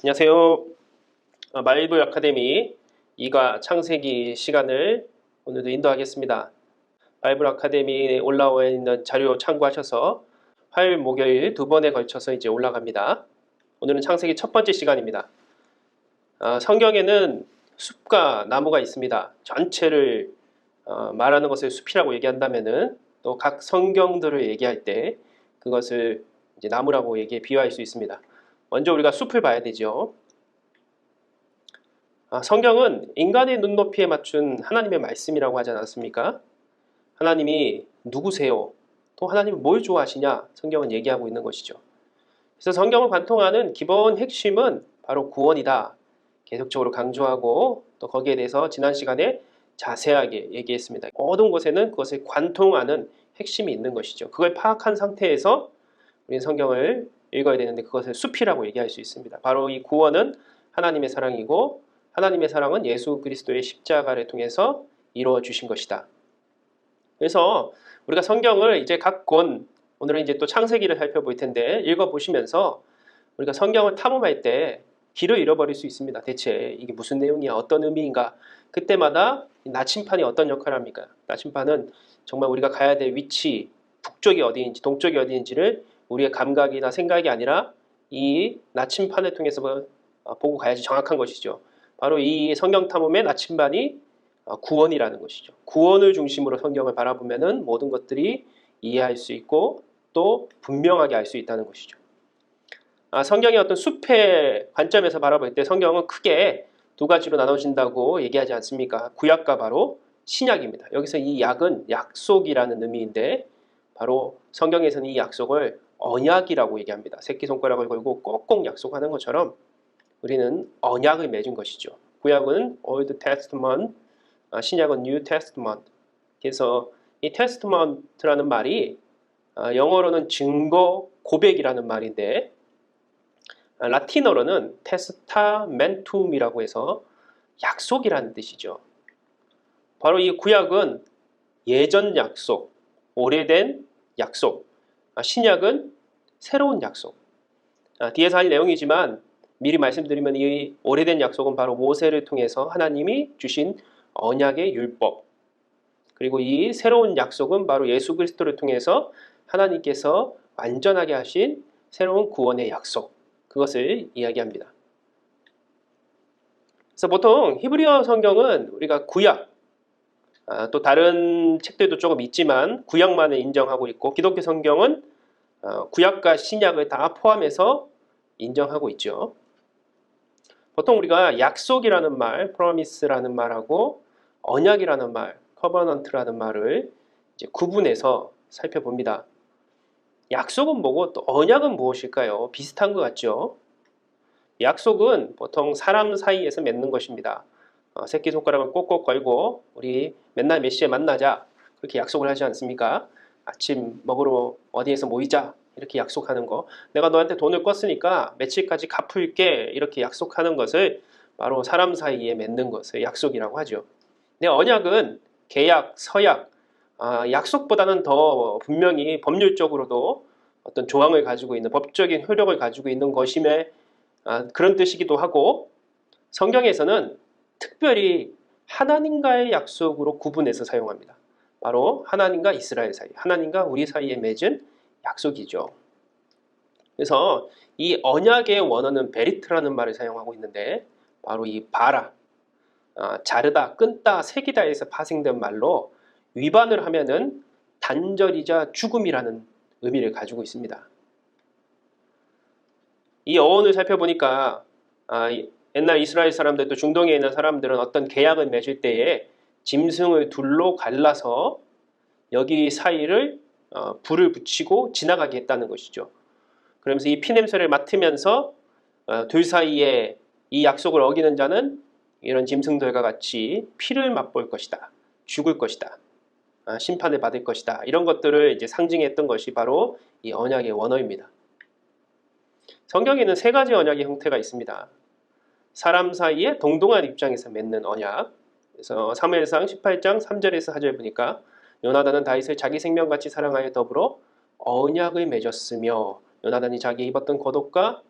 안녕하세요. 마일브 아카데미 2과 창세기 시간을 오늘도 인도하겠습니다. 마일브 아카데미에 올라와 있는 자료 참고하셔서 화요일, 목요일 두 번에 걸쳐서 이제 올라갑니다. 오늘은 창세기 첫 번째 시간입니다. 성경에는 숲과 나무가 있습니다. 전체를 말하는 것을 숲이라고 얘기한다면은 또 각 성경들을 얘기할 때 그것을 이제 나무라고 비유할 수 있습니다. 먼저 우리가 숲을 봐야 되죠. 성경은 인간의 눈높이에 맞춘 하나님의 말씀이라고 하지 않았습니까? 하나님이 누구세요? 또 하나님은 뭘 좋아하시냐? 성경은 얘기하고 있는 것이죠. 그래서 성경을 관통하는 기본 핵심은 바로 구원이다. 계속적으로 강조하고 또 거기에 대해서 지난 시간에 자세하게 얘기했습니다. 모든 곳에는 그것을 관통하는 핵심이 있는 것이죠. 그걸 파악한 상태에서 우리는 성경을 읽어야 되는데 그것을 숲이라고 얘기할 수 있습니다. 바로 이 구원은 하나님의 사랑이고 하나님의 사랑은 예수 그리스도의 십자가를 통해서 이루어 주신 것이다. 그래서 우리가 성경을 이제 각 권, 오늘은 이제 또 창세기를 살펴볼 텐데 읽어보시면서 우리가 성경을 탐험할 때 길을 잃어버릴 수 있습니다. 대체 이게 무슨 내용이야? 어떤 의미인가? 그때마다 나침판이 어떤 역할을 합니까? 나침판은 정말 우리가 가야 될 위치, 북쪽이 어디인지 동쪽이 어디인지를 우리의 감각이나 생각이 아니라 이 나침판을 통해서 보고 가야지 정확한 것이죠. 바로 이 성경 탐험의 나침반이 구원이라는 것이죠. 구원을 중심으로 성경을 바라보면은 모든 것들이 이해할 수 있고 또 분명하게 알 수 있다는 것이죠. 성경의 어떤 숲의 관점에서 바라볼 때 성경은 크게 두 가지로 나눠진다고 얘기하지 않습니까? 구약과 바로 신약입니다. 여기서 이 약은 약속이라는 의미인데 바로 성경에서는 이 약속을 언약이라고 얘기합니다. 새끼손가락을 걸고 꼭꼭 약속하는 것처럼 우리는 언약을 맺은 것이죠. 구약은 Old Testament, 신약은 New Testament. 그래서 이 Testament라는 말이 영어로는 증거, 고백이라는 말인데 라틴어로는 testamentum이라고 해서 약속이라는 뜻이죠. 바로 이 구약은 예전 약속, 오래된 약속, 신약은 새로운 약속. 뒤에서 할 내용이지만 미리 말씀드리면 이 오래된 약속은 바로 모세를 통해서 하나님이 주신 언약의 율법, 그리고 이 새로운 약속은 바로 예수 그리스도를 통해서 하나님께서 완전하게 하신 새로운 구원의 약속, 그것을 이야기합니다. 그래서 보통 히브리어 성경은 우리가 구약, 또 다른 책들도 조금 있지만 구약만을 인정하고 있고 기독교 성경은 구약과 신약을 다 포함해서 인정하고 있죠. 보통 우리가 약속이라는 말, promise라는 말하고 언약이라는 말, covenant라는 말을 이제 구분해서 살펴봅니다. 약속은 뭐고 또 언약은 무엇일까요? 비슷한 것 같죠? 약속은 보통 사람 사이에서 맺는 것입니다. 새끼손가락을 꼭꼭 걸고 우리 맨날 몇 시에 만나자 그렇게 약속을 하지 않습니까? 아침 먹으러 어디에서 모이자 이렇게 약속하는 거, 내가 너한테 돈을 껐으니까 며칠까지 갚을게 이렇게 약속하는 것을 바로 사람 사이에 맺는 것을 약속이라고 하죠. 근데 언약은 계약, 서약, 약속보다는 더 분명히 법률적으로도 어떤 조항을 가지고 있는 법적인 효력을 가지고 있는 것임에 그런 뜻이기도 하고 성경에서는 특별히 하나님과의 약속으로 구분해서 사용합니다. 바로 하나님과 이스라엘 사이, 하나님과 우리 사이에 맺은 약속이죠. 그래서 이 언약의 원어는 베리트라는 말을 사용하고 있는데 바로 이 바라, 자르다, 끊다, 새기다에서 파생된 말로 위반을 하면은 단절이자 죽음이라는 의미를 가지고 있습니다. 이 어원을 살펴보니까 옛날 이스라엘 사람들 또 중동에 있는 사람들은 어떤 계약을 맺을 때에 짐승을 둘로 갈라서 여기 사이를 불을 붙이고 지나가게 했다는 것이죠. 그러면서 이 피냄새를 맡으면서 둘 사이에 이 약속을 어기는 자는 이런 짐승들과 같이 피를 맛볼 것이다. 죽을 것이다. 심판을 받을 것이다. 이런 것들을 이제 상징했던 것이 바로 이 언약의 원어입니다. 성경에는 세 가지 언약의 형태가 있습니다. 사람 사이에 동등한 입장에서 맺는 언약. 그래서 사무엘상 18장 3절에서 4절 보니까 요나단은 다윗을 자기 생명같이 사랑하여 더불어 언약을 맺었으며 요나단이 자기 입었던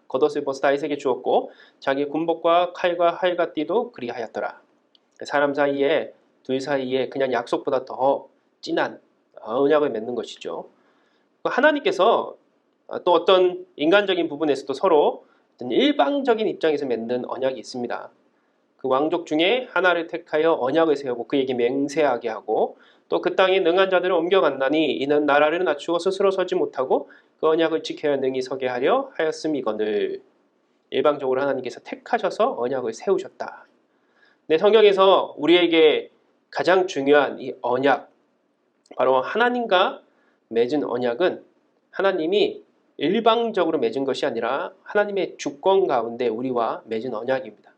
겉옷을 벗어 다윗에게 주었고 자기 군복과 칼과 활과 띠도 그리하였더라. 사람 사이에 둘 사이에 그냥 약속보다 더 진한 언약을 맺는 것이죠. 하나님께서 또 어떤 인간적인 부분에서도 서로 어떤 일방적인 입장에서 맺는 언약이 있습니다. 그 왕족 중에 하나를 택하여 언약을 세우고 그에게 맹세하게 하고 또 그 땅에 능한 자들을 옮겨간다니 이는 나라를 낮추고 스스로 서지 못하고 그 언약을 지켜야 능히 서게 하려 하였음이거늘. 일방적으로 하나님께서 택하셔서 언약을 세우셨다. 네, 성경에서 우리에게 가장 중요한 이 언약, 바로 하나님과 맺은 언약은 하나님이 일방적으로 맺은 것이 아니라 하나님의 주권 가운데 우리와 맺은 언약입니다.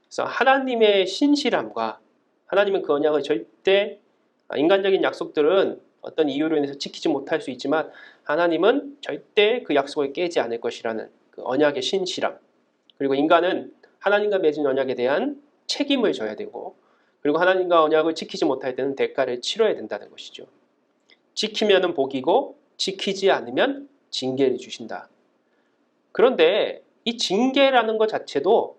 그래서 하나님의 신실함과 하나님은 그 언약을 절대 인간적인 약속들은 어떤 이유로 인해서 지키지 못할 수 있지만 하나님은 절대 그 약속을 깨지 않을 것이라는 그 언약의 신실함, 그리고 인간은 하나님과 맺은 언약에 대한 책임을 져야 되고 그리고 하나님과 언약을 지키지 못할 때는 대가를 치러야 된다는 것이죠. 지키면은 복이고 지키지 않으면 징계를 주신다. 그런데 이 징계라는 것 자체도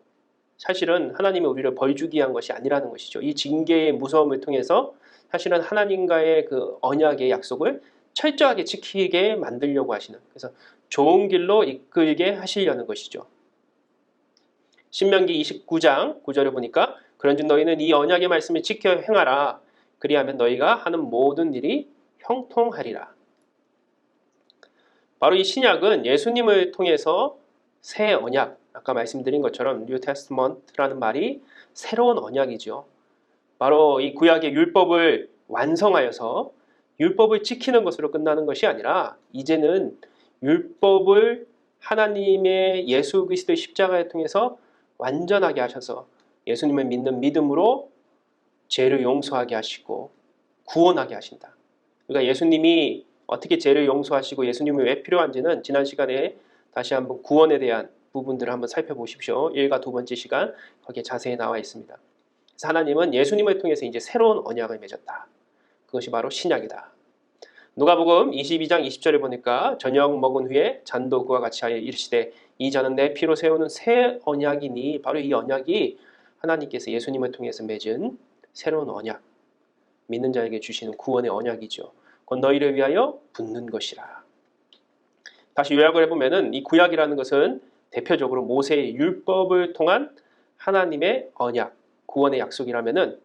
사실은 하나님이 우리를 벌주기 위한 것이 아니라는 것이죠. 이 징계의 무서움을 통해서 사실은 하나님과의 그 언약의 약속을 철저하게 지키게 만들려고 하시는, 그래서 좋은 길로 이끌게 하시려는 것이죠. 신명기 29장 9절을 보니까 그런즉 너희는 이 언약의 말씀을 지켜 행하라. 그리하면 너희가 하는 모든 일이 형통하리라. 바로 이 신약은 예수님을 통해서 새 언약, 아까 말씀드린 것처럼 뉴 테스트먼트라는 말이 새로운 언약이죠. 바로 이 구약의 율법을 완성하여서 율법을 지키는 것으로 끝나는 것이 아니라 이제는 율법을 하나님의 예수 그리스도의 십자가를 통해서 완전하게 하셔서 예수님을 믿는 믿음으로 죄를 용서하게 하시고 구원하게 하신다. 그러니까 예수님이 어떻게 죄를 용서하시고 예수님이 왜 필요한지는 지난 시간에 다시 한번 구원에 대한 부분들을 한번 살펴보십시오. 1과 2번째 시간 거기에 자세히 나와 있습니다. 그래서 하나님은 예수님을 통해서 이제 새로운 언약을 맺었다. 그것이 바로 신약이다. 누가복음 22장 20절에 보니까 저녁 먹은 후에 잔도 그와 같이 하여 이르시되 이 잔은 내 피로 세우는 새 언약이니, 바로 이 언약이 하나님께서 예수님을 통해서 맺은 새로운 언약, 믿는 자에게 주시는 구원의 언약이죠. 곧 너희를 위하여 붓는 것이라. 다시 요약을 해보면은 이 구약이라는 것은 대표적으로 모세의 율법을 통한 하나님의 언약, 구원의 약속이라면은,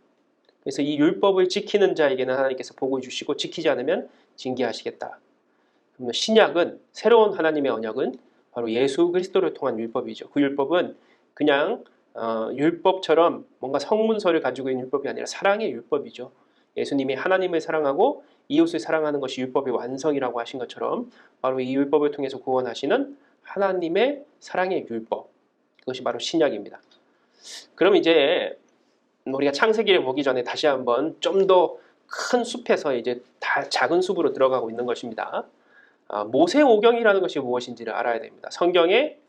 그래서 이 율법을 지키는 자에게는 하나님께서 복을 주시고 지키지 않으면 징계하시겠다. 그러면 신약은, 새로운 하나님의 언약은 바로 예수 그리스도를 통한 율법이죠. 그 율법은 그냥 율법처럼 뭔가 성문서를 가지고 있는 율법이 아니라 사랑의 율법이죠. 예수님이 하나님을 사랑하고 이웃을 사랑하는 것이 율법의 완성이라고 하신 것처럼 바로 이 율법을 통해서 구원하시는 하나님의 사랑의 율법, 그것이 바로 신약입니다. 그럼 이제 우리가 창세기를 보기 전에 다시 한번 좀 더 큰 숲에서 이제 다 작은 숲으로 들어가고 있는 것입니다. 모세오경이라는 것이 무엇인지를 알아야 됩니다. 성경의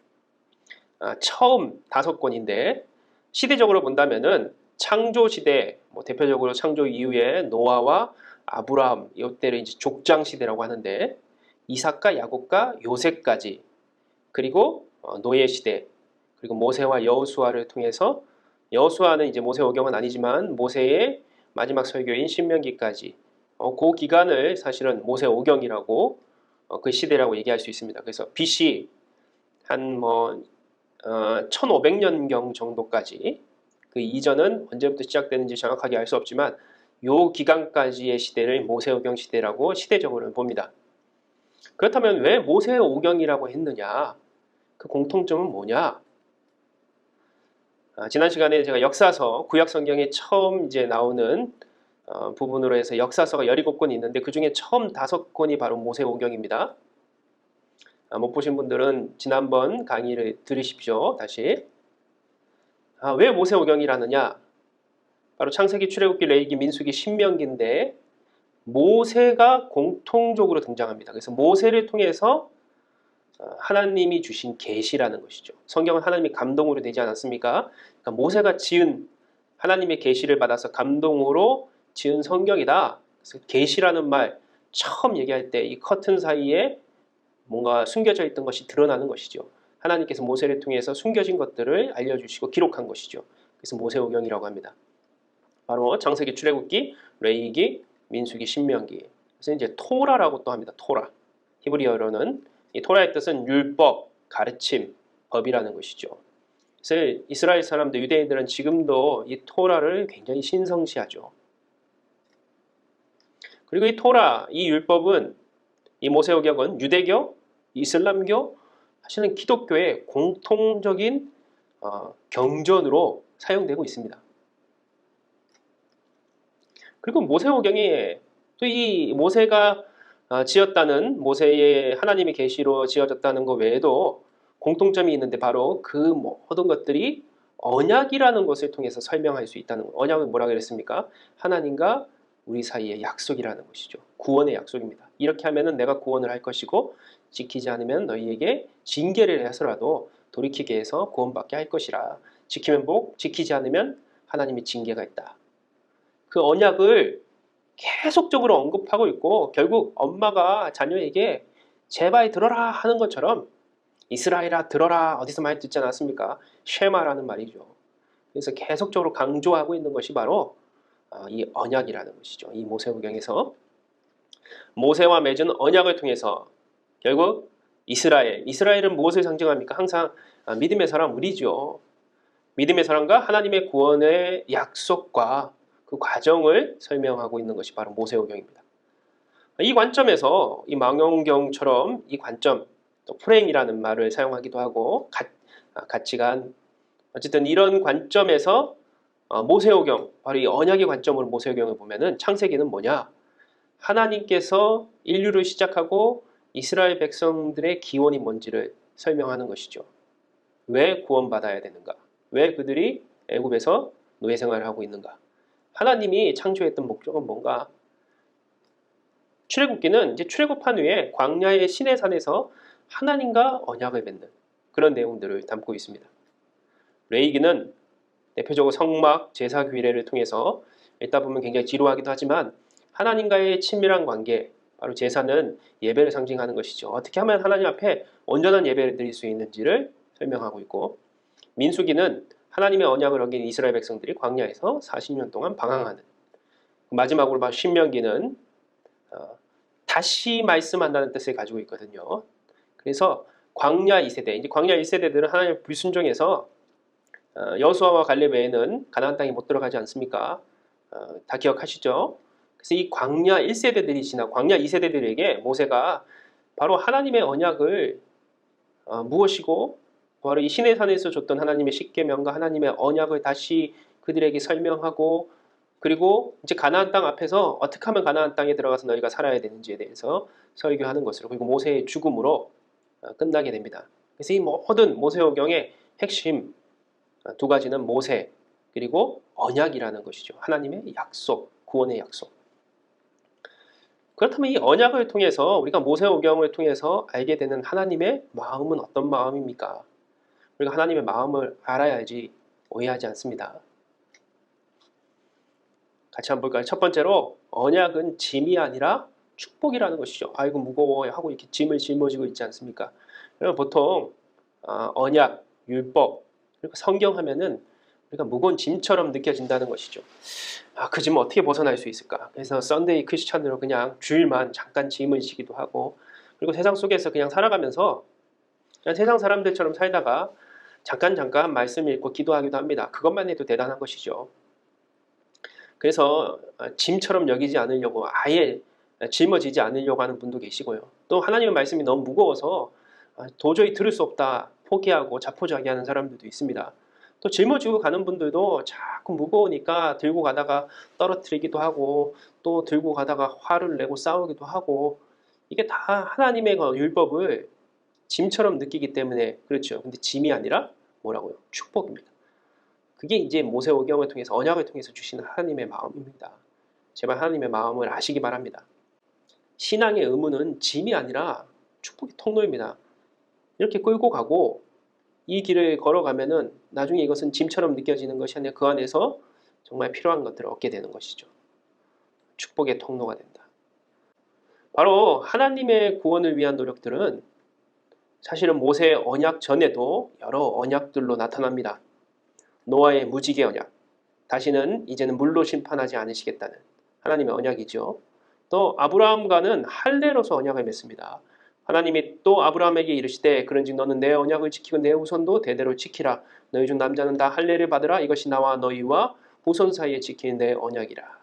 처음 5권인데 시대적으로 본다면은 창조 시대, 대표적으로 창조 이후에 노아와 아브라함, 이때를 이제 족장 시대라고 하는데 이삭과 야곱과 요셉까지, 그리고 노예 시대, 그리고 모세와 여호수아를 통해서, 여호수아는 이제 모세오경은 아니지만 모세의 마지막 설교인 신명기까지, 그 기간을 사실은 모세오경이라고 그 시대라고 얘기할 수 있습니다. 그래서 BC 한 1500년경 정도까지, 그 이전은 언제부터 시작되는지 정확하게 알 수 없지만 요 기간까지의 시대를 모세오경 시대라고 시대적으로는 봅니다. 그렇다면 왜 모세오경이라고 했느냐? 그 공통점은 뭐냐? 지난 시간에 제가 역사서, 구약 성경에 처음 이제 나오는 부분으로 해서 역사서가 17권이 있는데 그 중에 처음 5권이 바로 모세오경입니다. 못 보신 분들은 지난번 강의를 들으십시오. 다시. 왜 모세오경이라느냐? 바로 창세기, 출애굽기, 레위기, 민수기, 신명기인데 모세가 공통적으로 등장합니다. 그래서 모세를 통해서 하나님이 주신 계시라는 것이죠. 성경은 하나님이 감동으로 되지 않았습니까? 그러니까 모세가 지은, 하나님의 계시를 받아서 감동으로 지은 성경이다. 그래서 계시라는 말 처음 얘기할 때 이 커튼 사이에 뭔가 숨겨져 있던 것이 드러나는 것이죠. 하나님께서 모세를 통해서 숨겨진 것들을 알려주시고 기록한 것이죠. 그래서 모세오경이라고 합니다. 바로 창세기, 출애굽기, 레위기, 민수기, 신명기. 그래서 이제 토라라고 또 합니다. 토라. 히브리어로는 이 토라의 뜻은 율법, 가르침, 법이라는 것이죠. 그래서 이스라엘 사람들, 유대인들은 지금도 이 토라를 굉장히 신성시하죠. 그리고 이 토라, 이 율법은, 이 모세오경은 유대교, 이슬람교, 사실은 기독교의 공통적인 경전으로 사용되고 있습니다. 그리고 모세오경이 또 이 모세가 지었다는, 모세의 하나님의 계시로 지어졌다는 것 외에도 공통점이 있는데 바로 그 모든 것들이 언약이라는 것을 통해서 설명할 수 있다는 것. 언약은 뭐라 그랬습니까? 하나님과 우리 사이의 약속이라는 것이죠. 구원의 약속입니다. 이렇게 하면은 내가 구원을 할 것이고 지키지 않으면 너희에게 징계를 해서라도 돌이키게 해서 구원받게 할 것이라. 지키면 복, 지키지 않으면 하나님의 징계가 있다. 그 언약을 계속적으로 언급하고 있고 결국 엄마가 자녀에게 제발 들어라 하는 것처럼 이스라엘아 들어라 어디서 많이 듣지 않았습니까? 쉐마라는 말이죠. 그래서 계속적으로 강조하고 있는 것이 바로 이 언약이라는 것이죠. 이 모세오경에서 모세와 맺은 언약을 통해서 결국 이스라엘은 무엇을 상징합니까? 항상 믿음의 사람 우리죠. 믿음의 사람과 하나님의 구원의 약속과 그 과정을 설명하고 있는 것이 바로 모세오경입니다. 이 관점에서 이 망원경처럼 이 관점, 또 프레임이라는 말을 사용하기도 하고 가치관, 어쨌든 이런 관점에서 모세오경, 바로 이 언약의 관점으로 모세오경을 보면은 창세기는 뭐냐? 하나님께서 인류를 시작하고 이스라엘 백성들의 기원이 뭔지를 설명하는 것이죠. 왜 구원받아야 되는가? 왜 그들이 애굽에서 노예 생활을 하고 있는가? 하나님이 창조했던 목적은 뭔가? 출애굽기는 이제 출애굽한 후에 광야의 시내산에서 하나님과 언약을 맺는 그런 내용들을 담고 있습니다. 레위기는 대표적으로 성막, 제사 규례를 통해서 읽다 보면 굉장히 지루하기도 하지만 하나님과의 친밀한 관계, 바로 제사는 예배를 상징하는 것이죠. 어떻게 하면 하나님 앞에 온전한 예배를 드릴 수 있는지를 설명하고 있고, 민수기는 하나님의 언약을 어긴 이스라엘 백성들이 광야에서 40년 동안 방황하는, 마지막으로 봐 신명기는 다시 말씀한다는 뜻을 가지고 있거든요. 그래서 광야 2세대, 이제 광야 1세대들은 하나님의 불순종해서 여호수아와 갈렙 외에는 가나안 땅에 못 들어가지 않습니까? 다 기억하시죠? 그래서 이 광야 1세대들이 지나 광야 2세대들에게 모세가 바로 하나님의 언약을 무엇이고 바로 이 시내산에서 줬던 하나님의 십계명과 하나님의 언약을 다시 그들에게 설명하고, 그리고 이제 가나안 땅 앞에서 어떻게 하면 가나안 땅에 들어가서 너희가 살아야 되는지에 대해서 설교하는 것으로, 그리고 모세의 죽음으로 끝나게 됩니다. 그래서 이 모든 모세오경의 핵심 두 가지는 모세 그리고 언약이라는 것이죠. 하나님의 약속, 구원의 약속. 그렇다면 이 언약을 통해서 우리가 모세오경을 통해서 알게 되는 하나님의 마음은 어떤 마음입니까? 우리가 하나님의 마음을 알아야지 오해하지 않습니다. 같이 한번 볼까요? 첫 번째로 언약은 짐이 아니라 축복이라는 것이죠. 아이고 무거워 하고 이렇게 짐을 짊어지고 있지 않습니까? 여러분 보통 언약, 율법, 그리고 성경 하면은 우리가 무거운 짐처럼 느껴진다는 것이죠. 그 짐을 어떻게 벗어날 수 있을까? 그래서 썬데이 크리스찬으로 그냥 주일만 잠깐 짐을 지기도 하고, 그리고 세상 속에서 그냥 살아가면서 그냥 세상 사람들처럼 살다가 잠깐 말씀 읽고 기도하기도 합니다. 그것만 해도 대단한 것이죠. 그래서 짐처럼 여기지 않으려고 아예 짊어지지 않으려고 하는 분도 계시고요. 또 하나님의 말씀이 너무 무거워서 도저히 들을 수 없다 포기하고 자포자기하는 사람들도 있습니다. 또 짊어지고 가는 분들도 자꾸 무거우니까 들고 가다가 떨어뜨리기도 하고 또 들고 가다가 화를 내고 싸우기도 하고, 이게 다 하나님의 율법을 짐처럼 느끼기 때문에 그렇죠. 근데 짐이 아니라 뭐라고요? 축복입니다. 그게 이제 모세오경을 통해서 언약을 통해서 주시는 하나님의 마음입니다. 제발 하나님의 마음을 아시기 바랍니다. 신앙의 의무는 짐이 아니라 축복의 통로입니다. 이렇게 끌고 가고 이 길을 걸어가면은 나중에 이것은 짐처럼 느껴지는 것이 아니라 그 안에서 정말 필요한 것들을 얻게 되는 것이죠. 축복의 통로가 된다. 바로 하나님의 구원을 위한 노력들은 사실은 모세 언약 전에도 여러 언약들로 나타납니다. 노아의 무지개 언약, 다시는 이제는 물로 심판하지 않으시겠다는 하나님의 언약이죠. 또 아브라함과는 할례로서 언약을 맺습니다. 하나님이 또 아브라함에게 이르시되 그런즉 너는 내 언약을 지키고 내 후손도 대대로 지키라. 너희 중 남자는 다 할례를 받으라. 이것이 나와 너희와 후손 사이에 지키는 내 언약이라.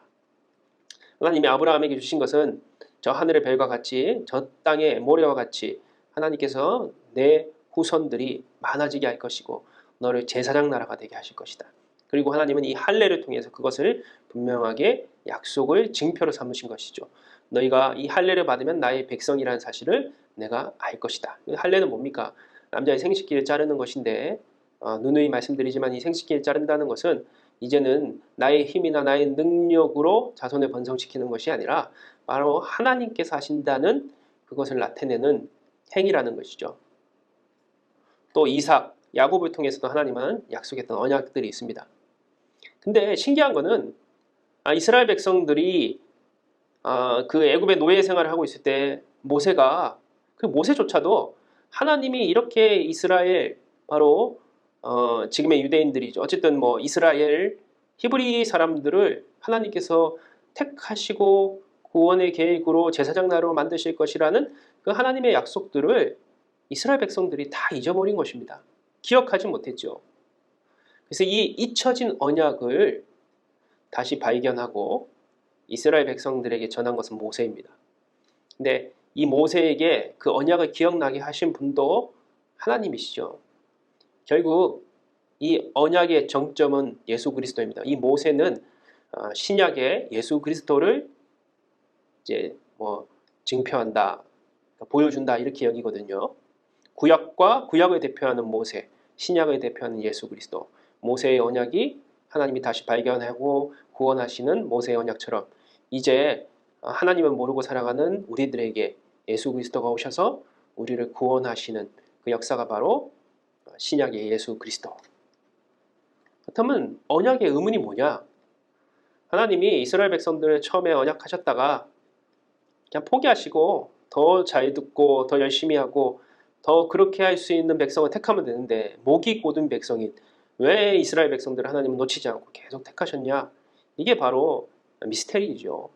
하나님이 아브라함에게 주신 것은 저 하늘의 별과 같이 저 땅의 모래와 같이 하나님께서 내 후손들이 많아지게 할 것이고 너를 제사장 나라가 되게 하실 것이다. 그리고 하나님은 이 할례를 통해서 그것을 분명하게 약속을 징표로 삼으신 것이죠. 너희가 이 할례를 받으면 나의 백성이라는 사실을 내가 알 것이다. 할례는 뭡니까? 남자의 생식기를 자르는 것인데 누누이 말씀드리지만 이 생식기를 자른다는 것은 이제는 나의 힘이나 나의 능력으로 자손을 번성시키는 것이 아니라 바로 하나님께서 하신다는 그것을 나타내는 행위라는 것이죠. 또 이삭, 야곱을 통해서도 하나님은 약속했던 언약들이 있습니다. 근데 신기한 거는 이스라엘 백성들이 그 애굽의 노예 생활을 하고 있을 때 모세가 그 모세조차도 하나님이 이렇게 이스라엘 바로 지금의 유대인들이죠. 어쨌든 뭐 이스라엘 히브리 사람들을 하나님께서 택하시고 구원의 계획으로 제사장 나라로 만드실 것이라는 그 하나님의 약속들을 이스라엘 백성들이 다 잊어버린 것입니다. 기억하지 못했죠. 그래서 이 잊혀진 언약을 다시 발견하고 이스라엘 백성들에게 전한 것은 모세입니다. 근데 이 모세에게 그 언약을 기억나게 하신 분도 하나님이시죠. 결국 이 언약의 정점은 예수 그리스도입니다. 이 모세는 신약의 예수 그리스도를 이제 뭐 증표한다, 보여준다 이렇게 여기거든요. 구약과 구약을 대표하는 모세, 신약을 대표하는 예수 그리스도. 모세의 언약이 하나님이 다시 발견하고 구원하시는 모세의 언약처럼 이제 하나님을 모르고 살아가는 우리들에게 예수 그리스도가 오셔서 우리를 구원하시는 그 역사가 바로 신약의 예수 그리스도. 그렇다면 언약의 의문이 뭐냐? 하나님이 이스라엘 백성들을 처음에 언약하셨다가 그냥 포기하시고 더 잘 듣고 더 열심히 하고 더 그렇게 할 수 있는 백성을 택하면 되는데 목이 곧은 백성인 왜 이스라엘 백성들을 하나님은 놓치지 않고 계속 택하셨냐? 이게 바로 미스테리죠.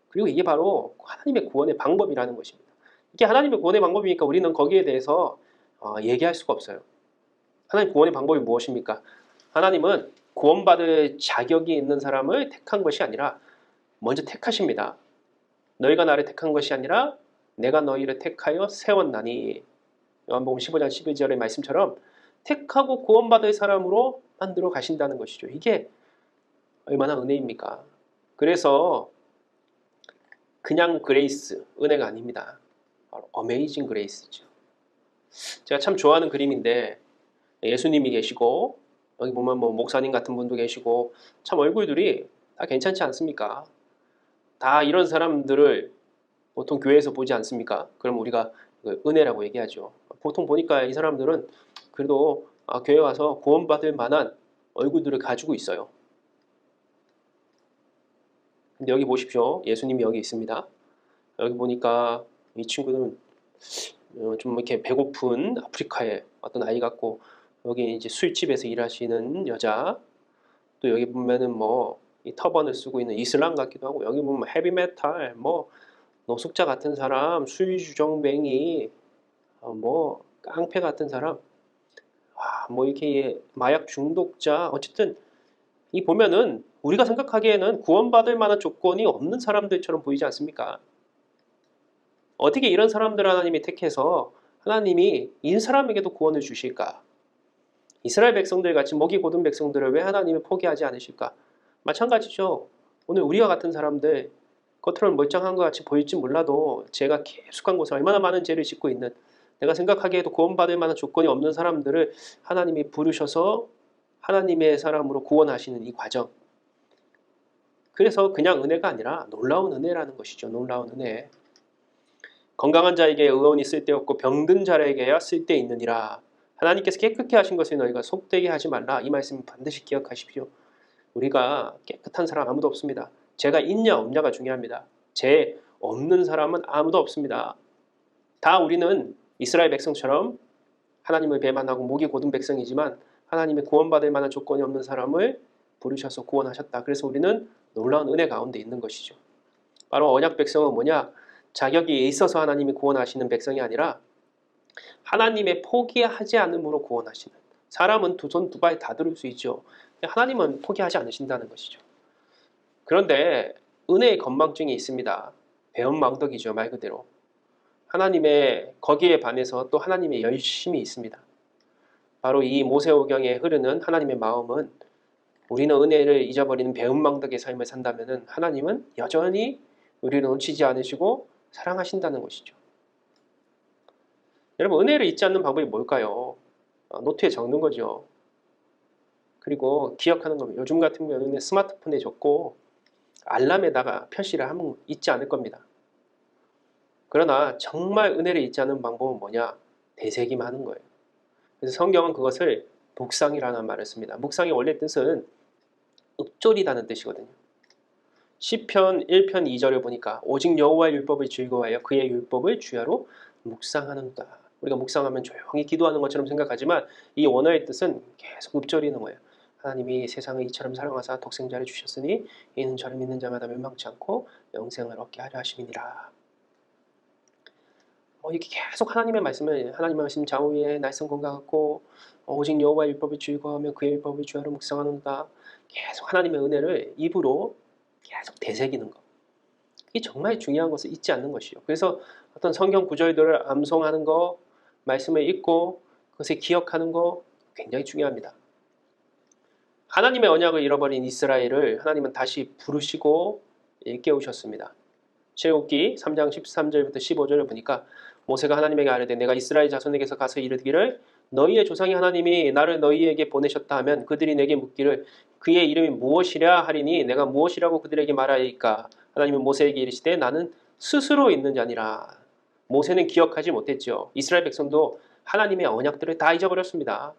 그리고 이게 바로 하나님의 구원의 방법이라는 것입니다. 이게 하나님의 구원의 방법이니까 우리는 거기에 대해서 얘기할 수가 없어요. 하나님 구원의 방법이 무엇입니까? 하나님은 구원받을 자격이 있는 사람을 택한 것이 아니라 먼저 택하십니다. 너희가 나를 택한 것이 아니라 내가 너희를 택하여 세웠나니. 요한복음 15장 11절의 말씀처럼 택하고 구원받을 사람으로 만들어 가신다는 것이죠. 이게 얼마나 은혜입니까? 그래서 그냥 그레이스, 은혜가 아닙니다. 바로 어메이징 그레이스죠. 제가 참 좋아하는 그림인데 예수님이 계시고 여기 보면 뭐 목사님 같은 분도 계시고 참 얼굴들이 다 괜찮지 않습니까? 다 이런 사람들을 보통 교회에서 보지 않습니까? 그럼 우리가 은혜라고 얘기하죠. 보통 보니까 이 사람들은 그래도 교회 와서 구원받을 만한 얼굴들을 가지고 있어요. 근데 여기 보십시오. 예수님이 여기 있습니다. 여기 보니까 이 친구는 좀 이렇게 배고픈 아프리카의 어떤 아이 같고 여기 이제 술집에서 일하시는 여자 또 여기 보면은 뭐 이 터번을 쓰고 있는 이슬람 같기도 하고 여기 보면 헤비메탈 뭐 노숙자 같은 사람 수유주정뱅이 뭐 깡패 같은 사람 뭐 이렇게 마약 중독자 어쨌든 이 보면은 우리가 생각하기에는 구원받을 만한 조건이 없는 사람들처럼 보이지 않습니까? 어떻게 이런 사람들 하나님이 택해서 하나님이 이 사람에게도 구원을 주실까? 이스라엘 백성들 같이 목이 곧은 백성들을 왜 하나님이 포기하지 않으실까? 마찬가지죠. 오늘 우리와 같은 사람들 겉으로는 멀쩡한 것 같이 보일지 몰라도 죄가 계속한 곳에 얼마나 많은 죄를 짓고 있는 내가 생각하기에도 구원받을 만한 조건이 없는 사람들을 하나님이 부르셔서 하나님의 사람으로 구원하시는 이 과정. 그래서 그냥 은혜가 아니라 놀라운 은혜라는 것이죠. 놀라운 은혜. 건강한 자에게 의원이 쓸데없고 병든 자에게야 쓸데있느니라. 하나님께서 깨끗게 하신 것을 너희가 속되게 하지 말라. 이 말씀 반드시 기억하십시오. 우리가 깨끗한 사람 아무도 없습니다. 죄가 있냐 없냐가 중요합니다. 죄 없는 사람은 아무도 없습니다. 다 우리는 이스라엘 백성처럼 하나님을 배반하고 목이 곧은 백성이지만 하나님의 구원받을 만한 조건이 없는 사람을 부르셔서 구원하셨다. 그래서 우리는 놀라운 은혜 가운데 있는 것이죠. 바로 언약 백성은 뭐냐? 자격이 있어서 하나님이 구원하시는 백성이 아니라 하나님의 포기하지 않음으로 구원하시는. 사람은 두 손 두 발 다 들을 수 있죠. 하나님은 포기하지 않으신다는 것이죠. 그런데 은혜의 건망증이 있습니다. 배은망덕이죠, 말 그대로. 하나님의 거기에 반해서 또 하나님의 열심이 있습니다. 바로 이 모세오경에 흐르는 하나님의 마음은 우리는 은혜를 잊어버리는 배은망덕의 삶을 산다면 하나님은 여전히 우리를 놓치지 않으시고 사랑하신다는 것이죠. 여러분, 은혜를 잊지 않는 방법이 뭘까요? 노트에 적는 거죠. 그리고 기억하는 겁니다. 요즘 같은 경우는 스마트폰에 적고 알람에다가 표시를 하면 잊지 않을 겁니다. 그러나 정말 은혜를 잊지 않는 방법은 뭐냐? 되새김 하는 거예요. 그래서 성경은 그것을 묵상이라는 말을 씁니다. 묵상의 원래 뜻은 읊조리다는 뜻이거든요. 시편 1편 2절을 보니까 오직 여호와의 율법을 즐거워하여 그의 율법을 주야로 묵상하는도다. 우리가 묵상하면 조용히 기도하는 것처럼 생각하지만 이 원어의 뜻은 계속 읊조리는 거예요. 하나님이 세상을 이처럼 사랑하사 독생자를 주셨으니 이는 저를 믿는 자마다 멸망치 않고 영생을 얻게 하려 하심이니라. 이렇게 계속 하나님의 말씀을 하나님의 말씀 좌우에 날선 건과 같고 오직 여호와의 율법을 즐거워하며 그의 율법을 주야로 묵상하는도다. 계속 하나님의 은혜를 입으로 계속 되새기는 것. 그게 정말 중요한 것을 잊지 않는 것이요. 그래서 어떤 성경 구절들을 암송하는 거, 말씀을 읽고 그것을 기억하는 거 굉장히 중요합니다. 하나님의 언약을 잃어버린 이스라엘을 하나님은 다시 부르시고 일깨우셨습니다. 출애굽기 3장 13절부터 15절을 보니까 모세가 하나님에게 아뢰되 내가 이스라엘 자손에게서 가서 이르기를 너희의 조상이 하나님이 나를 너희에게 보내셨다 하면 그들이 내게 묻기를 그의 이름이 무엇이랴 하리니 내가 무엇이라고 그들에게 말하리까. 하나님은 모세에게 이르시되 나는 스스로 있는 자니라. 모세는 기억하지 못했죠. 이스라엘 백성도 하나님의 언약들을 다 잊어버렸습니다.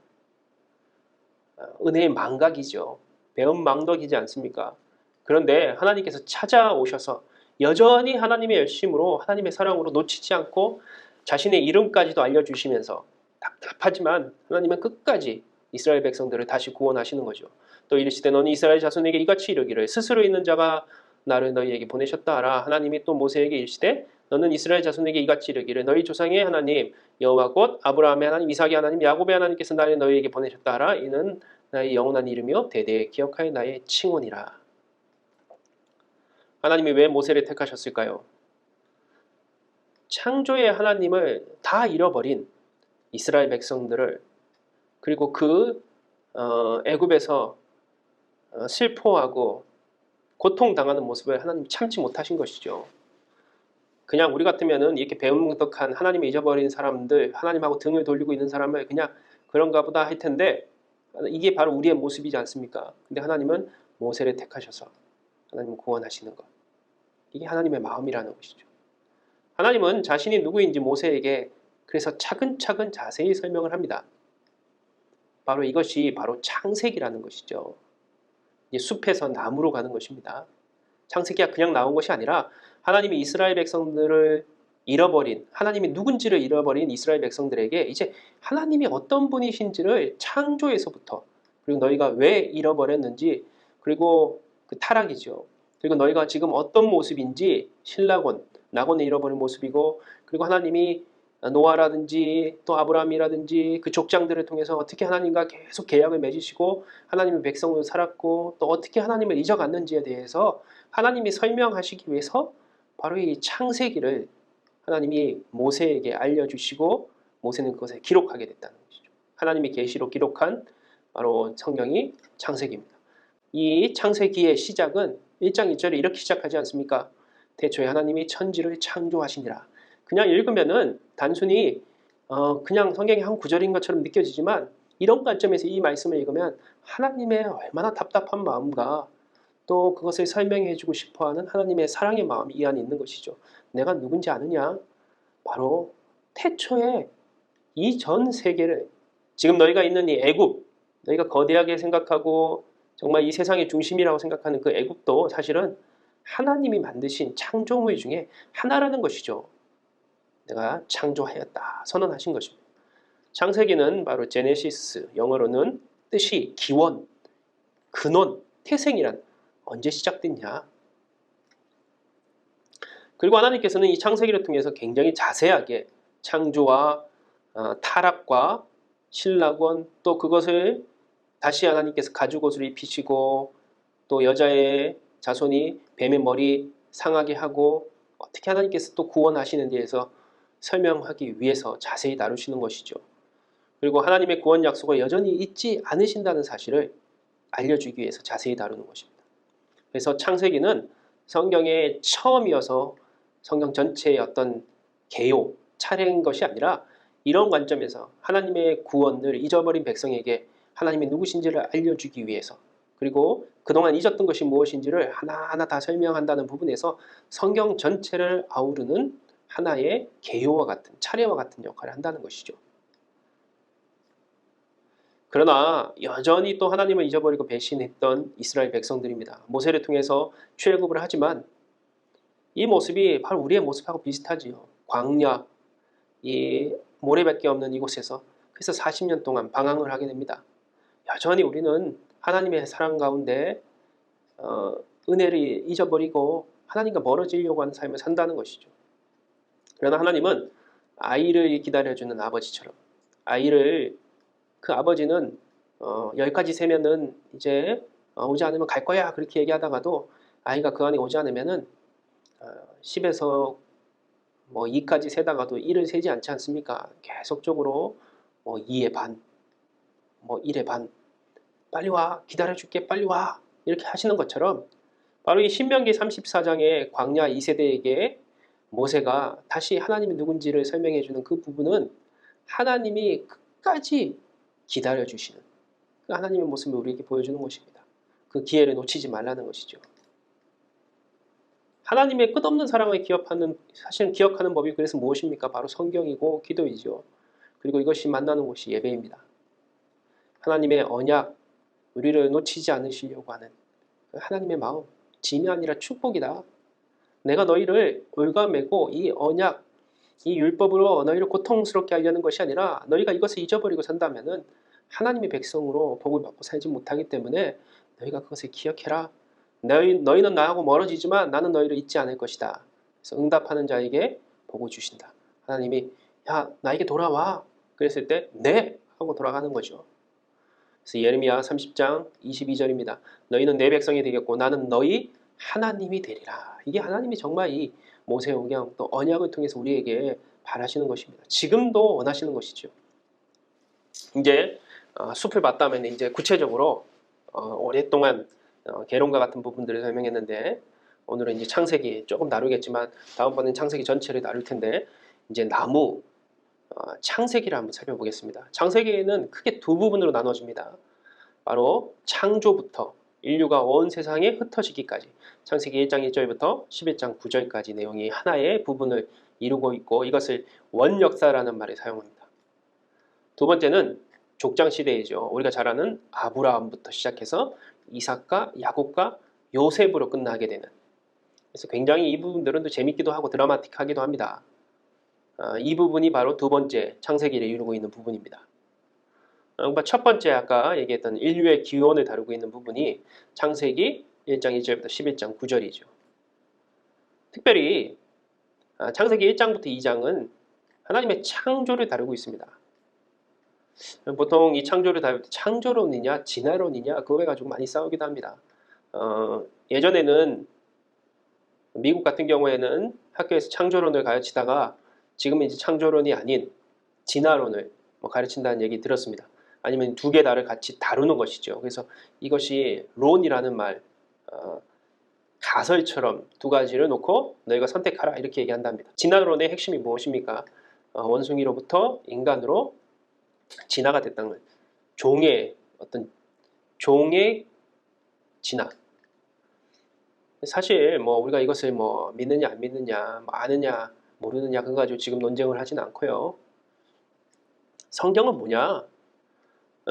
은혜의 망각이죠. 배은망덕이지 않습니까? 그런데 하나님께서 찾아오셔서 여전히 하나님의 열심으로 하나님의 사랑으로 놓치지 않고 자신의 이름까지도 알려주시면서 답답하지만 하나님은 끝까지 이스라엘 백성들을 다시 구원하시는 거죠. 또 이르시되 너는 이스라엘 자손에게 이같이 이르기를 스스로 있는 자가 나를 너희에게 보내셨다 하라. 하나님이 또 모세에게 이르시되 너는 이스라엘 자손에게 이같이 이르기를 너희 조상의 하나님 여호와 곧 아브라함의 하나님 이삭의 하나님 야곱의 하나님께서 나를 너희에게 보내셨다 하라. 이는 나의 영원한 이름이요 대대에 기억하여 나의 칭언이라. 하나님이 왜 모세를 택하셨을까요? 창조의 하나님을 다 잃어버린 이스라엘 백성들을 그리고 그 애굽에서 슬퍼하고 고통당하는 모습을 하나님이 참지 못하신 것이죠. 그냥 우리 같으면은 이렇게 배은망덕한 하나님을 잊어버린 사람들, 하나님하고 등을 돌리고 있는 사람을 그냥 그런가 보다 할 텐데 이게 바로 우리의 모습이지 않습니까? 근데 하나님은 모세를 택하셔서 하나님은 구원하시는 것. 이게 하나님의 마음이라는 것이죠. 하나님은 자신이 누구인지 모세에게 그래서 차근차근 자세히 설명을 합니다. 바로 이것이 바로 창세기라는 것이죠. 이제 숲에서 나무로 가는 것입니다. 창세기가 그냥 나온 것이 아니라 하나님이 이스라엘 백성들을 잃어버린 하나님이 누군지를 잃어버린 이스라엘 백성들에게 이제 하나님이 어떤 분이신지를 창조에서부터 그리고 너희가 왜 잃어버렸는지 그리고 그 타락이죠. 그리고 너희가 지금 어떤 모습인지 신라곤, 낙원에 잃어버린 모습이고 그리고 하나님이 노아라든지 또 아브라함이라든지 그 족장들을 통해서 어떻게 하나님과 계속 계약을 맺으시고 하나님의 백성으로 살았고 또 어떻게 하나님을 잊어갔는지에 대해서 하나님이 설명하시기 위해서 바로 이 창세기를 하나님이 모세에게 알려주시고 모세는 그것을 기록하게 됐다는 것이죠. 하나님이 계시로 기록한 바로 성경이 창세기입니다. 이 창세기의 시작은 1장 2절에 이렇게 시작하지 않습니까? 태초에 하나님이 천지를 창조하시니라. 그냥 읽으면은 단순히 그냥 성경의 한 구절인 것처럼 느껴지지만 이런 관점에서 이 말씀을 읽으면 하나님의 얼마나 답답한 마음과 또 그것을 설명해주고 싶어하는 하나님의 사랑의 마음이 이 안에 있는 것이죠. 내가 누군지 아느냐? 바로 태초에 이 전 세계를 지금 너희가 있는 이 애굽, 너희가 거대하게 생각하고 정말 이 세상의 중심이라고 생각하는 그 애굽도 사실은 하나님이 만드신 창조물 중에 하나라는 것이죠. 내가 창조하였다 선언하신 것입니다. 창세기는 바로 제네시스, 영어로는 뜻이 기원, 근원, 태생이란 언제 시작됐냐. 그리고 하나님께서는 이 창세기를 통해서 굉장히 자세하게 창조와 타락과 신락원, 또 그것을 다시 하나님께서 가죽옷을 입히시고 또 여자의 자손이 뱀의 머리 상하게 하고 어떻게 하나님께서 또 구원하시는 데에서 설명하기 위해서 자세히 다루시는 것이죠. 그리고 하나님의 구원 약속을 여전히 잊지 않으신다는 사실을 알려주기 위해서 자세히 다루는 것입니다. 그래서 창세기는 성경의 처음이어서 성경 전체의 어떤 개요, 차례인 것이 아니라 이런 관점에서 하나님의 구원을 잊어버린 백성에게 하나님이 누구신지를 알려주기 위해서, 그리고 그동안 잊었던 것이 무엇인지를 하나하나 다 설명한다는 부분에서 성경 전체를 아우르는 하나의 개요와 같은, 차례와 같은 역할을 한다는 것이죠. 그러나 여전히 또 하나님을 잊어버리고 배신했던 이스라엘 백성들입니다. 모세를 통해서 출애굽을 하지만 이 모습이 바로 우리의 모습하고 비슷하지요. 광야, 이 모래밖에 없는 이곳에서 그래서 40년 동안 방황을 하게 됩니다. 여전히 우리는 하나님의 사랑 가운데 은혜를 잊어버리고 하나님과 멀어지려고 하는 삶을 산다는 것이죠. 그러나 하나님은 아이를 기다려주는 아버지처럼, 아이를, 그 아버지는 10가지 세면은 이제 오지 않으면 갈 거야 그렇게 얘기하다가도 아이가 그 안에 오지 않으면은 10에서 뭐 2까지 세다가도 1을 세지 않지 않습니까? 계속적으로 뭐 2의 반, 뭐 1의 반, 빨리 와, 기다려줄게, 빨리 와, 이렇게 하시는 것처럼 바로 이 신명기 34장의 광야 2세대에게 모세가 다시 하나님이 누군지를 설명해 주는 그 부분은 하나님이 끝까지 기다려주시는 그 하나님의 모습을 우리에게 보여주는 것입니다. 그 기회를 놓치지 말라는 것이죠. 하나님의 끝없는 사랑을 사실은 기억하는 법이 그래서 무엇입니까? 바로 성경이고 기도이죠. 그리고 이것이 만나는 곳이 예배입니다. 하나님의 언약, 우리를 놓치지 않으시려고 하는 그 하나님의 마음, 짐이 아니라 축복이다. 내가 너희를 올가매고 이 언약, 이 율법으로 너희를 고통스럽게 하려는 것이 아니라 너희가 이것을 잊어버리고 산다면은 하나님의 백성으로 복을 받고 살지 못하기 때문에 너희가 그것을 기억해라. 너희는 나하고 멀어지지만 나는 너희를 잊지 않을 것이다. 그래서 응답하는 자에게 복을 주신다. 하나님이 야 나에게 돌아와. 그랬을 때 네 하고 돌아가는 거죠. 그래서 예레미야 30장 22절입니다. 너희는 내 백성이 되겠고 나는 너희 하나님이 되리라. 이게 하나님이 정말 이 모세오경 또 언약을 통해서 우리에게 바라시는 것입니다. 지금도 원하시는 것이죠. 이제 숲을 봤다면 이제 구체적으로 오랫동안 계론과 같은 부분들을 설명했는데 오늘은 이제 창세기 조금 다루겠지만 다음번엔 창세기 전체를 다룰 텐데 이제 나무 창세기를 한번 살펴보겠습니다. 창세기는 크게 두 부분으로 나눠집니다. 바로 창조부터 인류가 온 세상에 흩어지기까지 창세기 1장 1절부터 11장 9절까지 내용이 하나의 부분을 이루고 있고 이것을 원역사라는 말을 사용합니다. 두 번째는 족장시대이죠. 우리가 잘 아는 아브라함부터 시작해서 이삭과 야곱과 요셉으로 끝나게 되는, 그래서 굉장히 이 부분들은 또 재밌기도 하고 드라마틱하기도 합니다. 이 부분이 바로 두 번째 창세기를 이루고 있는 부분입니다. 첫 번째 아까 얘기했던 인류의 기원을 다루고 있는 부분이 창세기 1장 1절부터 11장 9절이죠. 특별히 창세기 1장부터 2장은 하나님의 창조를 다루고 있습니다. 보통 이 창조를 다룰 때 창조론이냐 진화론이냐 그거 가지고 많이 싸우기도 합니다. 예전에는 미국 같은 경우에는 학교에서 창조론을 가르치다가 지금은 이제 창조론이 아닌 진화론을 가르친다는 얘기 들었습니다. 아니면 두 개 다를 같이 다루는 것이죠. 그래서 이것이 론이라는 말, 가설처럼 두 가지를 놓고 너희가 선택하라 이렇게 얘기한답니다. 진화론의 핵심이 무엇입니까? 원숭이로부터 인간으로 진화가 됐다는 거예요. 종의 진화. 사실 우리가 이것을 믿느냐 안 믿느냐, 아느냐 모르느냐 그거 가지고 지금 논쟁을 하진 않고요. 성경은 뭐냐?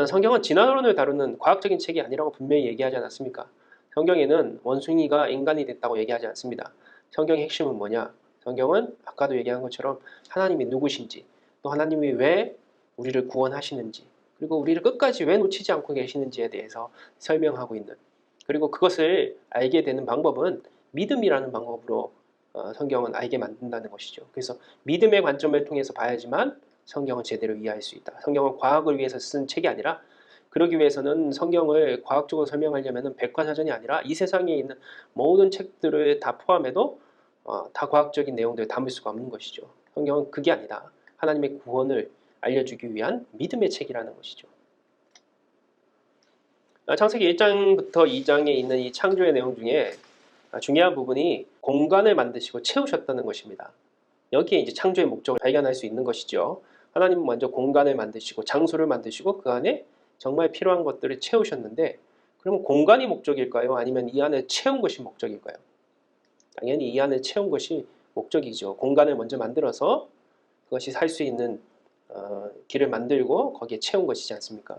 성경은 진화론을 다루는 과학적인 책이 아니라고 분명히 얘기하지 않았습니까? 성경에는 원숭이가 인간이 됐다고 얘기하지 않습니다. 성경의 핵심은 뭐냐? 성경은 아까도 얘기한 것처럼 하나님이 누구신지, 또 하나님이 왜 우리를 구원하시는지, 그리고 우리를 끝까지 왜 놓치지 않고 계시는지에 대해서 설명하고 있는, 그리고 그것을 알게 되는 방법은 믿음이라는 방법으로 성경은 알게 만든다는 것이죠. 그래서 믿음의 관점을 통해서 봐야지만 성경을 제대로 이해할 수 있다. 성경은 과학을 위해서 쓴 책이 아니라, 그러기 위해서는 성경을 과학적으로 설명하려면 백과사전이 아니라 이 세상에 있는 모든 책들을 다 포함해도 다 과학적인 내용들을 담을 수가 없는 것이죠. 성경은 그게 아니라 하나님의 구원을 알려주기 위한 믿음의 책이라는 것이죠. 창세기 1장부터 2장에 있는 이 창조의 내용 중에 중요한 부분이 공간을 만드시고 채우셨다는 것입니다. 여기에 이제 창조의 목적을 발견할 수 있는 것이죠. 하나님은 먼저 공간을 만드시고 장소를 만드시고 그 안에 정말 필요한 것들을 채우셨는데, 그러면 공간이 목적일까요? 아니면 이 안을 채운 것이 목적일까요? 당연히 이 안을 채운 것이 목적이죠. 공간을 먼저 만들어서 그것이 살 수 있는 길을 만들고 거기에 채운 것이지 않습니까?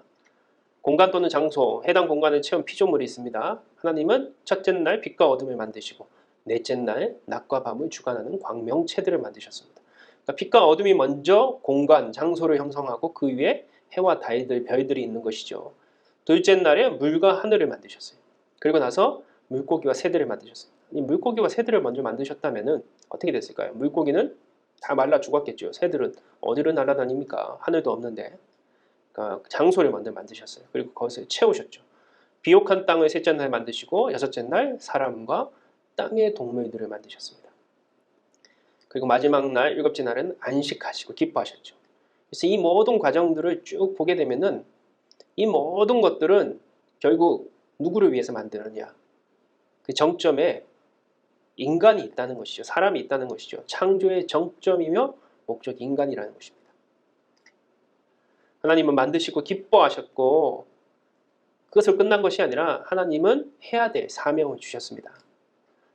공간 또는 장소, 해당 공간을 채운 피조물이 있습니다. 하나님은 첫째 날 빛과 어둠을 만드시고 넷째 날 낮과 밤을 주관하는 광명체들을 만드셨습니다. 그러니까 빛과 어둠이 먼저 공간, 장소를 형성하고 그 위에 해와 달들, 별들이 있는 것이죠. 둘째 날에 물과 하늘을 만드셨어요. 그리고 나서 물고기와 새들을 만드셨어요. 이 물고기와 새들을 먼저 만드셨다면 어떻게 됐을까요? 물고기는 다 말라 죽었겠죠. 새들은 어디로 날아다닙니까? 하늘도 없는데. 그러니까 장소를 먼저 만드셨어요. 그리고 그것을 채우셨죠. 비옥한 땅을 셋째 날 만드시고 여섯째 날 사람과 땅의 동물들을 만드셨습니다. 그리고 마지막 날 일곱째 날은 안식하시고 기뻐하셨죠. 그래서 이 모든 과정들을 쭉 보게 되면은 이 모든 것들은 결국 누구를 위해서 만드느냐? 그 정점에 인간이 있다는 것이죠. 사람이 있다는 것이죠. 창조의 정점이며 목적이 인간이라는 것입니다. 하나님은 만드시고 기뻐하셨고, 그것을 끝난 것이 아니라 하나님은 해야 될 사명을 주셨습니다.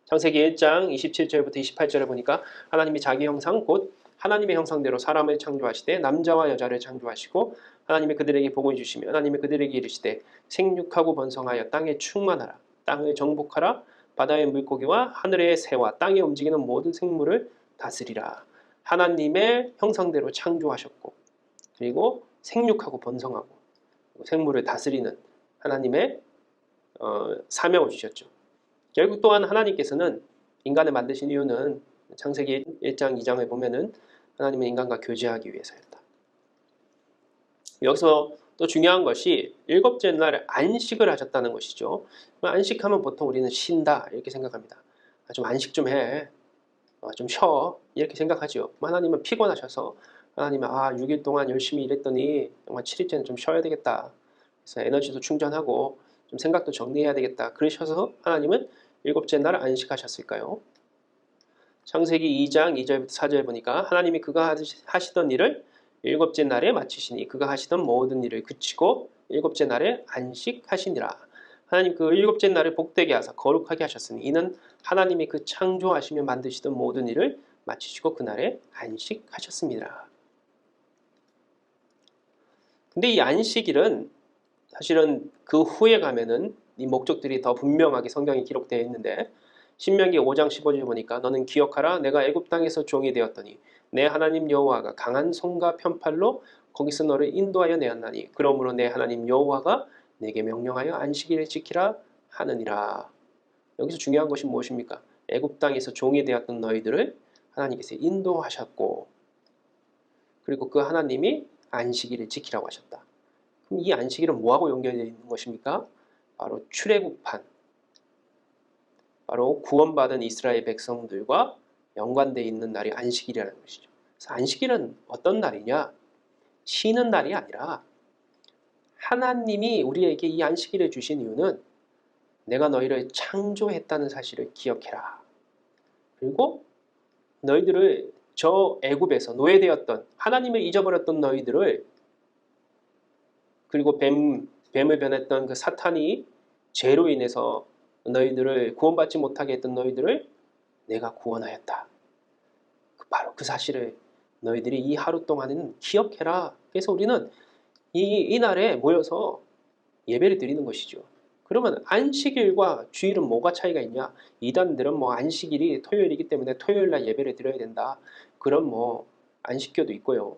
창세기 1장 27절부터 28절에 보니까 하나님이 자기 형상 곧 하나님의 형상대로 사람을 창조하시되 남자와 여자를 창조하시고 하나님이 그들에게 복을 주시며 하나님이 그들에게 이르시되 생육하고 번성하여 땅에 충만하라. 땅을 정복하라. 바다의 물고기와 하늘의 새와 땅에 움직이는 모든 생물을 다스리라. 하나님의 형상대로 창조하셨고, 그리고 생육하고 번성하고 생물을 다스리는 하나님의 사명을 주셨죠. 결국 또한 하나님께서는 인간을 만드신 이유는 창세기 1장 2장을 보면은 하나님은 인간과 교제하기 위해서였다. 여기서 또 중요한 것이 일곱째 날 안식을 하셨다는 것이죠. 안식하면 보통 우리는 쉰다 이렇게 생각합니다. 좀 안식 좀 해, 좀 쉬어 이렇게 생각하죠. 하나님은 피곤하셔서 하나님은 6일 동안 열심히 일했더니 정말 7일째는 좀 쉬어야 되겠다. 그래서 에너지도 충전하고 좀 생각도 정리해야 되겠다. 그러셔서 하나님은 일곱째 날 안식하셨을까요? 창세기 2장 2절부터 4절 보니까 하나님이 그가 하시던 일을 일곱째 날에 마치시니 그가 하시던 모든 일을 그치고 일곱째 날에 안식하시니라. 하나님 그 일곱째 날을 복되게 하사 거룩하게 하셨으니 이는 하나님이 그 창조하시며 만드시던 모든 일을 마치시고 그날에 안식하셨습니다. 근데 이 안식일은 사실은 그 후에 가면은 이 목적들이 더 분명하게 성경에 기록되어 있는데, 신명기 5장 15절 보니까 너는 기억하라 내가 애굽 땅에서 종이 되었더니 내 하나님 여호와가 강한 손과 편팔로 거기서 너를 인도하여 내었나니 그러므로 내 하나님 여호와가 내게 명령하여 안식일을 지키라 하느니라. 여기서 중요한 것이 무엇입니까? 애굽 땅에서 종이 되었던 너희들을 하나님께서 인도하셨고, 그리고 그 하나님이 안식일을 지키라고 하셨다. 그럼 이 안식일은 뭐하고 연결되어 있는 것입니까? 바로 출애굽한, 바로 구원받은 이스라엘 백성들과 연관되어 있는 날이 안식일이라는 것이죠. 그래서 안식일은 어떤 날이냐? 쉬는 날이 아니라 하나님이 우리에게 이 안식일을 주신 이유는 내가 너희를 창조했다는 사실을 기억해라. 그리고 너희들을 저 애굽에서 노예되었던, 하나님을 잊어버렸던 너희들을, 그리고 뱀을 변했던 그 사탄이 죄로 인해서 너희들을 구원받지 못하게 했던 너희들을 내가 구원하였다. 바로 그 사실을 너희들이 이 하루 동안에는 기억해라. 그래서 우리는 이 날에 모여서 예배를 드리는 것이죠. 그러면 안식일과 주일은 뭐가 차이가 있냐? 이단들은 뭐 안식일이 토요일이기 때문에 토요일 날 예배를 드려야 된다. 그런 뭐 안식교도 있고요.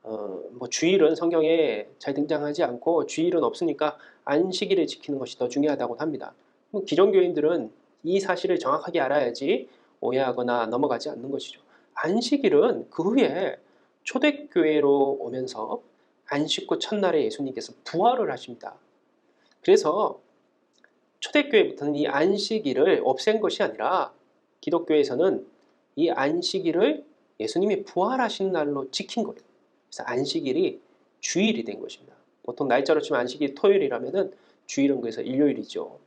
뭐 주일은 성경에 잘 등장하지 않고 주일은 없으니까 안식일을 지키는 것이 더 중요하다고 합니다. 기존교인들은 이 사실을 정확하게 알아야지 오해하거나 넘어가지 않는 것이죠. 안식일은 그 후에 초대교회로 오면서 안식 후 첫날에 예수님께서 부활을 하십니다. 그래서 초대교회부터는 이 안식일을 없앤 것이 아니라 기독교에서는 이 안식일을 예수님이 부활하신 날로 지킨 거예요. 그래서 안식일이 주일이 된 것입니다. 보통 날짜로 치면 안식일이 토요일이라면 주일은 그래서 일요일이죠.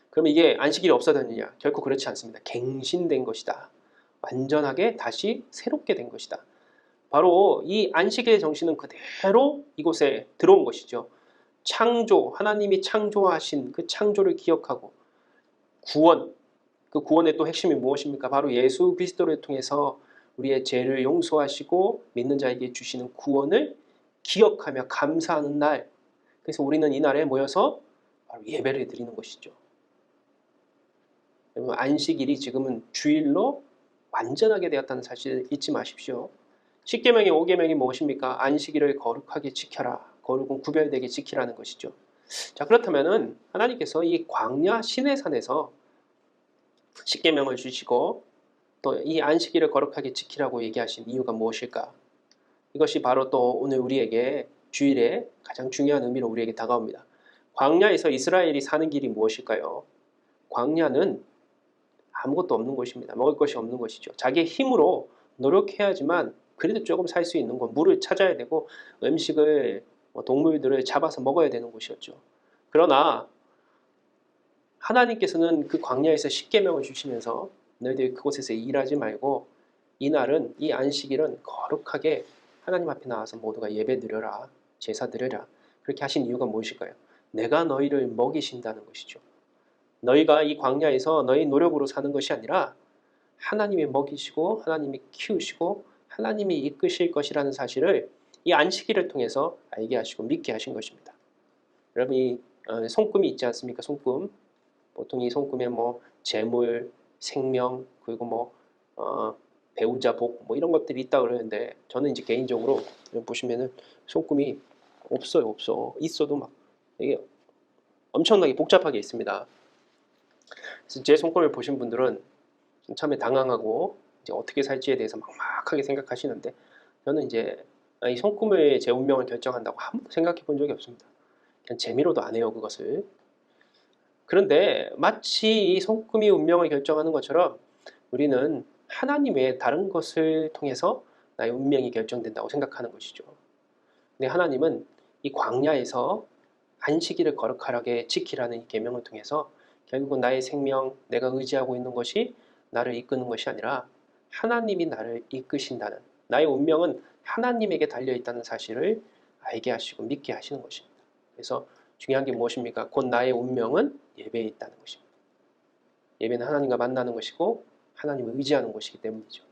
그럼 이게 안식일이 없어졌느냐? 결코 그렇지 않습니다. 갱신된 것이다. 완전하게 다시 새롭게 된 것이다. 바로 이 안식일의 정신은 그대로 이곳에 들어온 것이죠. 창조, 하나님이 창조하신 그 창조를 기억하고 구원, 그 구원의 또 핵심이 무엇입니까? 바로 예수 그리스도를 통해서 우리의 죄를 용서하시고 믿는 자에게 주시는 구원을 기억하며 감사하는 날. 그래서 우리는 이 날에 모여서 바로 예배를 드리는 것이죠. 여러분, 안식일이 지금은 주일로 완전하게 되었다는 사실을 잊지 마십시오. 10계명의 5계명이 무엇입니까? 안식일을 거룩하게 지켜라. 거룩은 구별되게 지키라는 것이죠. 자, 그렇다면은 하나님께서 이 광야 시내산에서 10계명을 주시고 또 이 안식일을 거룩하게 지키라고 얘기하신 이유가 무엇일까? 이것이 바로 또 오늘 우리에게 주일에 가장 중요한 의미로 우리에게 다가옵니다. 광야에서 이스라엘이 사는 길이 무엇일까요? 광야는 아무것도 없는 곳입니다. 먹을 것이 없는 것이죠. 자기의 힘으로 노력해야지만 그래도 조금 살 수 있는 곳, 물을 찾아야 되고 음식을 동물들을 잡아서 먹어야 되는 곳이었죠. 그러나 하나님께서는 그 광야에서 십계명을 주시면서 너희들이 그곳에서 일하지 말고 이 날은, 이 안식일은 거룩하게 하나님 앞에 나와서 모두가 예배 드려라, 제사 드려라. 그렇게 하신 이유가 무엇일까요? 내가 너희를 먹이신다는 것이죠. 너희가 이 광야에서 너희 노력으로 사는 것이 아니라 하나님이 먹이시고 하나님이 키우시고 하나님이 이끄실 것이라는 사실을 이 안식일을 통해서 알게 하시고 믿게 하신 것입니다. 여러분, 이 손금이 있지 않습니까? 손금. 보통 이 손금에 뭐 재물, 생명, 그리고 뭐 배우자 복, 뭐 이런 것들이 있다고 그러는데 저는 이제 개인적으로 보시면은 손금이 없어요, 없어. 있어도 막 이게 엄청나게 복잡하게 있습니다. 그래서 제 손금을 보신 분들은 처음에 당황하고 이제 어떻게 살지에 대해서 막막하게 생각하시는데 저는 이제 이 손금의 제 운명을 결정한다고 한 번도 생각해 본 적이 없습니다. 그냥 재미로도 안 해요, 그것을. 그런데 마치 이 손금이 운명을 결정하는 것처럼 우리는 하나님 외에 다른 것을 통해서 나의 운명이 결정된다고 생각하는 것이죠. 근데 하나님은 이 광야에서 안식일을 거룩하게 지키라는 이 계명을 통해서 결국은 나의 생명, 내가 의지하고 있는 것이 나를 이끄는 것이 아니라 하나님이 나를 이끄신다는, 나의 운명은 하나님에게 달려있다는 사실을 알게 하시고 믿게 하시는 것입니다. 그래서 중요한 게 무엇입니까? 곧 나의 운명은 예배에 있다는 것입니다. 예배는 하나님과 만나는 것이고 하나님을 의지하는 것이기 때문이죠.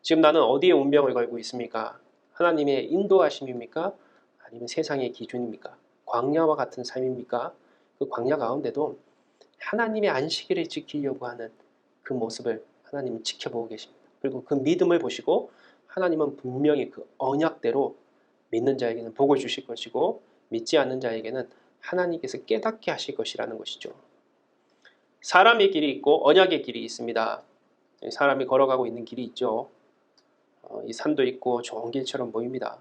지금 나는 어디에 운명을 걸고 있습니까? 하나님의 인도하심입니까? 아니면 세상의 기준입니까? 광야와 같은 삶입니까? 그 광야 가운데도 하나님의 안식일을 지키려고 하는 그 모습을 하나님은 지켜보고 계십니다. 그리고 그 믿음을 보시고 하나님은 분명히 그 언약대로 믿는 자에게는 복을 주실 것이고 믿지 않는 자에게는 하나님께서 깨닫게 하실 것이라는 것이죠. 사람의 길이 있고 언약의 길이 있습니다. 사람이 걸어가고 있는 길이 있죠. 이 산도 있고 좋은 길처럼 보입니다.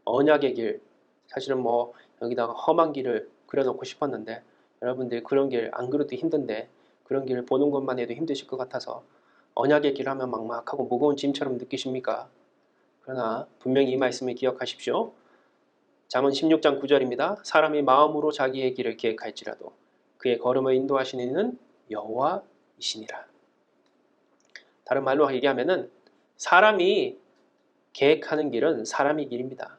언약의 길, 사실은 뭐 여기다가 험한 길을 그려놓고 싶었는데 여러분들 그런 길 안 그려도 힘든데 그런 길을 보는 것만 해도 힘드실 것 같아서 언약의 길 하면 막막하고 무거운 짐처럼 느끼십니까? 그러나 분명히 이 말씀을 기억하십시오. 잠언 16장 9절입니다. 사람이 마음으로 자기의 길을 계획할지라도 그의 걸음을 인도하시는 이는 여호와이시니라. 다른 말로 얘기하면은 사람이 계획하는 길은 사람의 길입니다.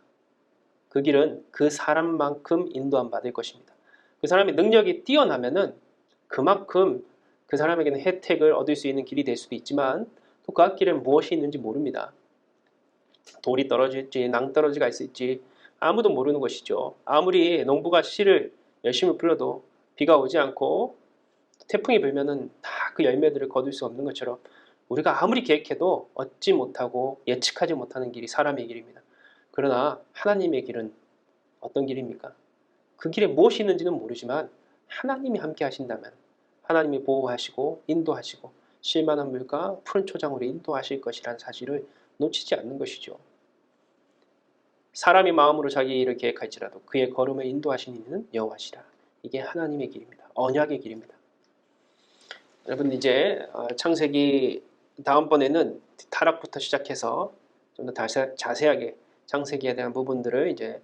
그 길은 그 사람만큼 인도함 받을 것입니다. 그 사람의 능력이 뛰어나면은 그만큼 그 사람에게는 혜택을 얻을 수 있는 길이 될 수도 있지만 또 그 앞길엔 무엇이 있는지 모릅니다. 돌이 떨어질지 낭떠러지가 있을지 아무도 모르는 것이죠. 아무리 농부가 씨를 열심히 불러도 비가 오지 않고 태풍이 불면은 다 그 열매들을 거둘 수 없는 것처럼 우리가 아무리 계획해도 얻지 못하고 예측하지 못하는 길이 사람의 길입니다. 그러나 하나님의 길은 어떤 길입니까? 그 길에 무엇이 있는지는 모르지만 하나님이 함께 하신다면 하나님이 보호하시고 인도하시고 쉴만한 물과 푸른 초장으로 인도하실 것이라는 사실을 놓치지 않는 것이죠. 사람이 마음으로 자기 일을 계획할지라도 그의 걸음을 인도하시는 이는 여호와시라. 이게 하나님의 길입니다. 언약의 길입니다. 여러분 이제 창세기 다음번에는 타락부터 시작해서 좀 더 자세하게 창세기에 대한 부분들을 이제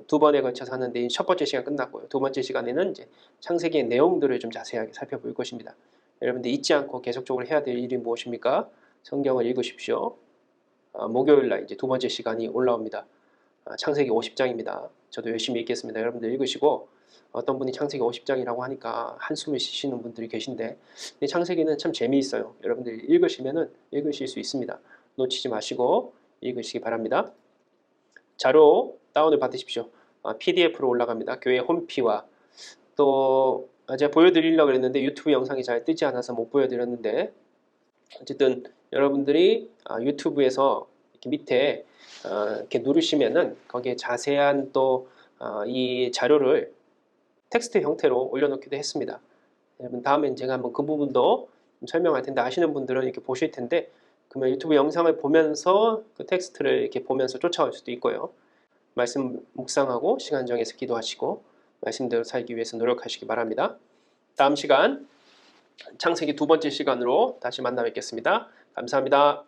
두 번에 걸쳐서 하는데 첫 번째 시간 끝났고요. 두 번째 시간에는 이제 창세기의 내용들을 좀 자세하게 살펴볼 것입니다. 여러분들 잊지 않고 계속적으로 해야 될 일이 무엇입니까? 성경을 읽으십시오. 목요일 날 이제 두 번째 시간이 올라옵니다. 창세기 50장입니다. 저도 열심히 읽겠습니다. 여러분들 읽으시고 어떤 분이 창세기 50장이라고 하니까 한숨을 쉬시는 분들이 계신데 근데 창세기는 참 재미있어요. 여러분들 읽으시면은 읽으실 수 있습니다. 놓치지 마시고 읽으시기 바랍니다. 자료 다운을 받으십시오. PDF로 올라갑니다. 교회 홈피와 또 제가 보여드리려고 했는데 유튜브 영상이 잘 뜨지 않아서 못 보여드렸는데 어쨌든 여러분들이 유튜브에서 이렇게 밑에 이렇게 누르시면은 거기에 자세한 또 이 자료를 텍스트 형태로 올려놓기도 했습니다. 여러분 다음엔 제가 한번 그 부분도 설명할 텐데 아시는 분들은 이렇게 보실 텐데 그러면 유튜브 영상을 보면서 그 텍스트를 이렇게 보면서 쫓아올 수도 있고요. 말씀 묵상하고 시간 정해서 기도하시고 말씀대로 살기 위해서 노력하시기 바랍니다. 다음 시간 창세기 두 번째 시간으로 다시 만나 뵙겠습니다. 감사합니다.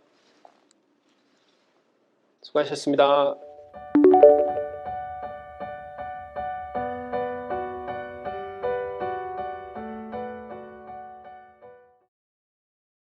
수고하셨습니다.